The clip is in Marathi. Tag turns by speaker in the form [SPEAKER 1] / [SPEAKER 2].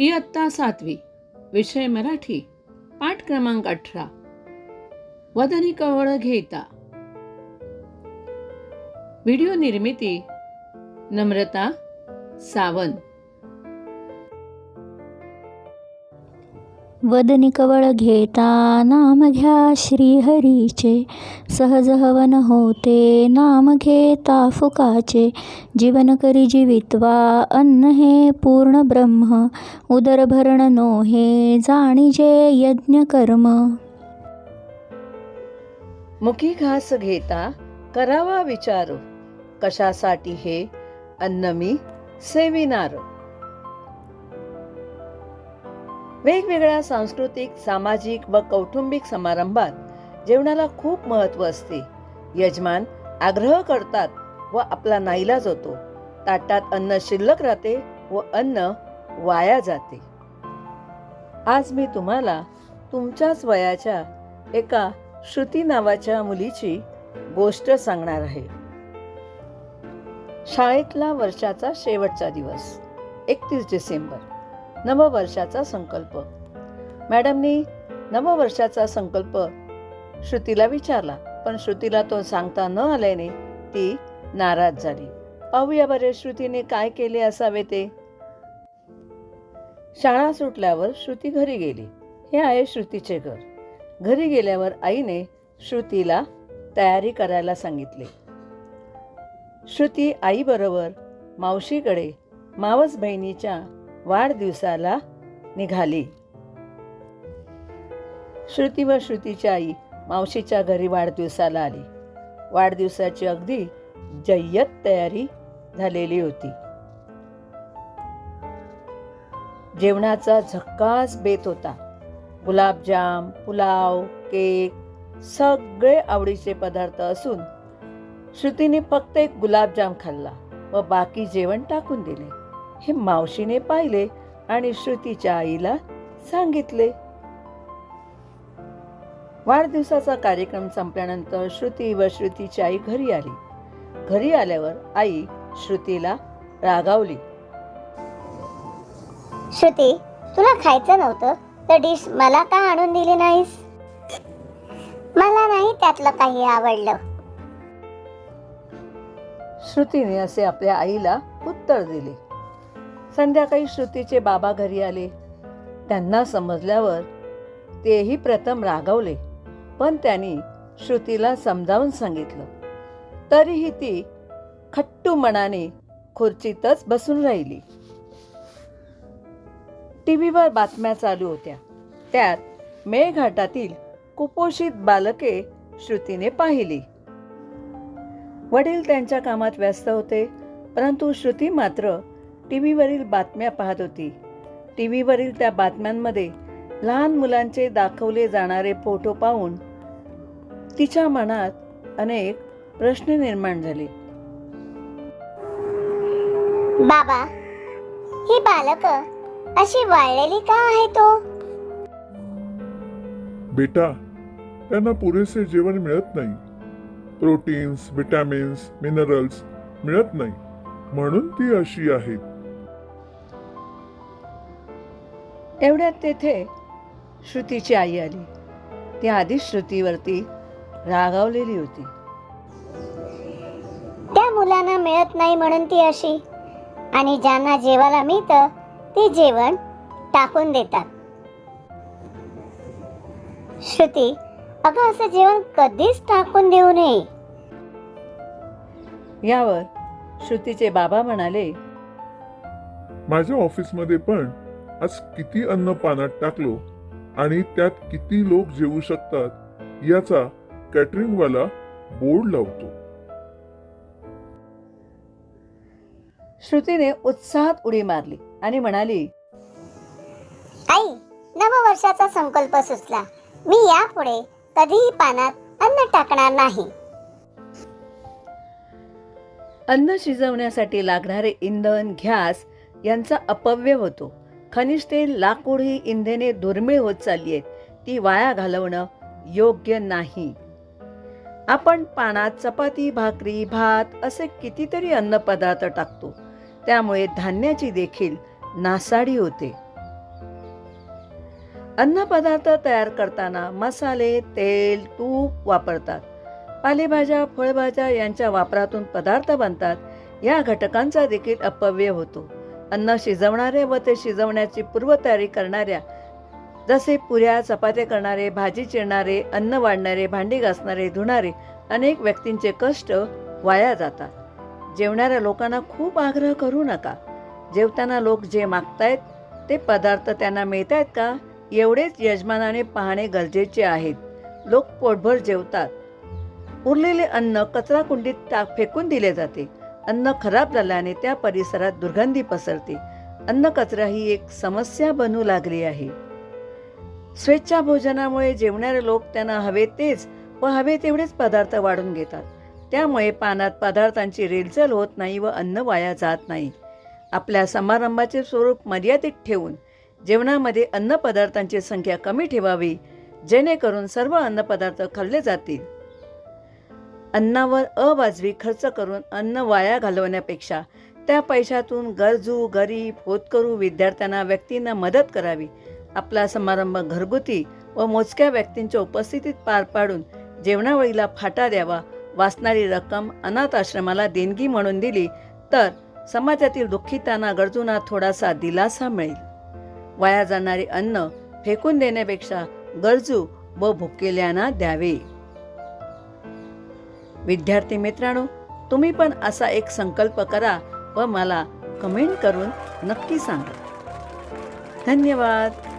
[SPEAKER 1] इयत्ता 7वी, विषय मराठी, पाठ क्रमांक 18. वदनी कवळ घेता. व्हिडिओ निर्मिती नम्रता सावंत.
[SPEAKER 2] वदनी कवळ घेता नाम घ्या श्रीहरीचे, सहज हवन होते नाम घेता फुकाचे. जीवन करी जीवित्वा अन्न हे पूर्ण ब्रह्म, उदर भरण नोहे जाणीजे यज्ञ कर्म.
[SPEAKER 3] मुखी घास घेता करावा विचार, कशासाठी हे अन्न मी सेविनार. वेगवेगळ्या सांस्कृतिक, सामाजिक व कौटुंबिक समारंभात जेवणाला खूप महत्त्व असते. यजमान आग्रह करतात व आपला नाईलाज होतो. ताटात अन्न शिल्लक राहते व अन्न वाया जाते. आज मी तुम्हाला तुमच्याच वयाच्या एका श्रुती नावाच्या मुलीची गोष्ट सांगणार आहे. शाळेतला वर्षाचा शेवटचा दिवस, 31 डिसेंबर. नववर्षाचा संकल्प. मॅडमनी नववर्षाचा संकल्प श्रुतीला विचारला, पण श्रुतीला तो सांगता न आल्याने ती नाराज झाली. पाहूया बरे श्रुतीने काय केले असावे ते. शाळा सुटल्यावर श्रुती घरी गेली. हे आहे श्रुतीचे घर. घरी गेल्यावर आईने श्रुतीला तयारी करायला सांगितले. श्रुती आईबरोबर मावशीकडे मावस बहिणीच्या वाढदिवसाला निघाली. श्रुती व श्रुतीची आई मावशीच्या घरी वाढदिवसाला आली. वाढदिवसाची अगदी जय्यत तयारी झालेली होती. जेवणाचा झक्कास बेत होता. गुलाबजाम, पुलाव, केक सगळे आवडीचे पदार्थ असून श्रुतीने फक्त एक गुलाबजाम खाल्ला व बाकी जेवण टाकून दिले. हे मावशीने पाहिले आणि श्रुतीच्या आईला सांगितले. वाढदिवसाचा कार्यक्रम संपल्यानंतर श्रुती व श्रुतीची आई घरी आली. घरी आल्यावर आई श्रुतीला रागावली.
[SPEAKER 4] श्रुती, तुला खायचं नव्हतं तर डिश मला का आणून दिली नाहीस? मला नाही त्यातलं काही आवडलं.
[SPEAKER 3] श्रुतीने असे आपल्या आईला उत्तर दिले. संध्याकाळी श्रुतीचे बाबा घरी आले. त्यांना समजल्यावर तेही प्रथम रागावले, पण त्यांनी श्रुतीला समजावून सांगितलं. तरीही ती खट्टू मनाने खुर्चीतच बसून राहिली. टीव्हीवर बातम्या चालू होत्या. त्यात मेळघाटातील कुपोषित बालके श्रुतीने पाहिली. वडील त्यांच्या कामात व्यस्त होते, परंतु श्रुती मात्र टीव्हीवरील बातम्या पाहत होती. टीव्हीवरील त्या बातम्यांमध्ये लहान मुलांचे दाखवले जाणारे फोटो पाहून तिच्या मनात अनेक प्रश्न निर्माण झाले.
[SPEAKER 4] बाबा, ही बालक अशी वाळलेली का आहेत हो?
[SPEAKER 5] बेटा, त्यांना पुरेसे जेवण मिळत नाही. प्रोटीन्स, विटॅमिन्स, मिनरल्स मिळत नाही, म्हणून ती अशी आहेत.
[SPEAKER 3] एवढ्यात तेथे श्रुतीची आई आली. ती आधीच श्रुतीवरती रागावलेली होती.
[SPEAKER 4] त्या मुलांना मिळत नाही म्हणून ती अशी, आणि ज्यांना जेवायला मिळतं ते जेवण टाकून देतात. श्रुती, अगं असं जेवण कधीच टाकून देऊ नये.
[SPEAKER 3] यावर श्रुतीचे बाबा म्हणाले,
[SPEAKER 5] माझ्या ऑफिसमध्ये पण आज किती अन्न पाण्यात टाकलो आणि त्यात किती लोक जेवू शकतात याचा कॅटरिंगवाला बोर्ड लावतो.
[SPEAKER 3] श्रुतीने उत्साहात उडी मारली आणि म्हणाली,
[SPEAKER 4] आई, नववर्षाचा संकल्प सुचला. मी यापुढे कधीही पानात अन्न टाकणार नाही.
[SPEAKER 3] अन्न शिजवण्यासाठी लागणारे इंधन, गॅस यांचा अपव्यय होतो. खनिज तेल, लाकूड ही इंधने दुर्मिळ होत चालली आहेत. ती वाया घालवणं योग्य नाही. आपण पानात चपाती, भाकरी, भात असे कितीतरी अन्नपदार्थ टाकतो. त्यामुळे धान्याची देखील नासाडी होते. अन्नपदार्थ तयार करताना मसाले, तेल, तूप वापरतात. पालेभाज्या, फळभाज्या यांच्या वापरातून पदार्थ बनतात. या घटकांचा देखील अपव्यय होतो. अन्न शिजवणारे व ते शिजवण्याची पूर्वतयारी करणाऱ्या, जसे पुऱ्या, चपात्या करणारे, भाजी चिरणारे, अन्न वाढणारे, भांडी घासणारे, धुणारे अनेक व्यक्तींचे कष्ट वाया जातात. जेवणाऱ्या लोकांना खूप आग्रह करू नका. जेवताना लोक जे मागतायत ते पदार्थ त्यांना मिळत आहेत का, एवढेच यजमानाने पाहणे गरजेचे आहेत. लोक पोटभर जेवतात. उरलेले अन्न कचरा कुंडीत फेकून दिले जाते. अन्न खराब झाल्याने त्या परिसरात दुर्गंधी पसरते. अन्न कचरा ही एक समस्या बनू लागली आहे. स्वेच्छा भोजनामुळे जेवणारे लोक त्यांना हवे तेच व हवे तेवढेच पदार्थ वाढून घेतात. त्यामुळे पानात पदार्थांची रेलचल होत नाही व अन्न वाया जात नाही. आपल्या समारंभाचे स्वरूप मर्यादित ठेवून जेवणामध्ये अन्नपदार्थांची संख्या कमी ठेवावी, जेणेकरून सर्व अन्नपदार्थ खाल्ले जातील. अन्नावर अवाजवी खर्च करून अन्न वाया घालवण्यापेक्षा त्या पैशातून गरजू, गरीब, होतकरू, विद्यार्थ्यांना, व्यक्तींना मदत करावी. आपला समारंभ घरगुती व मोजक्या व्यक्तींच्या उपस्थितीत पार पाडून जेवणावळीला फाटा द्यावा. वाचणारी रक्कम अनाथ आश्रमाला देणगी म्हणून दिली तर समाजातील दुःखितांना, गरजूंना थोडासा दिलासा मिळेल. वाया जाणारे अन्न फेकून देण्यापेक्षा गरजू व भुकेल्यांना द्यावे. विद्यार्थी मित्रांनो, तुम्ही पण असा एक संकल्प करा व मला कमेंट करून नक्की सांगा. धन्यवाद.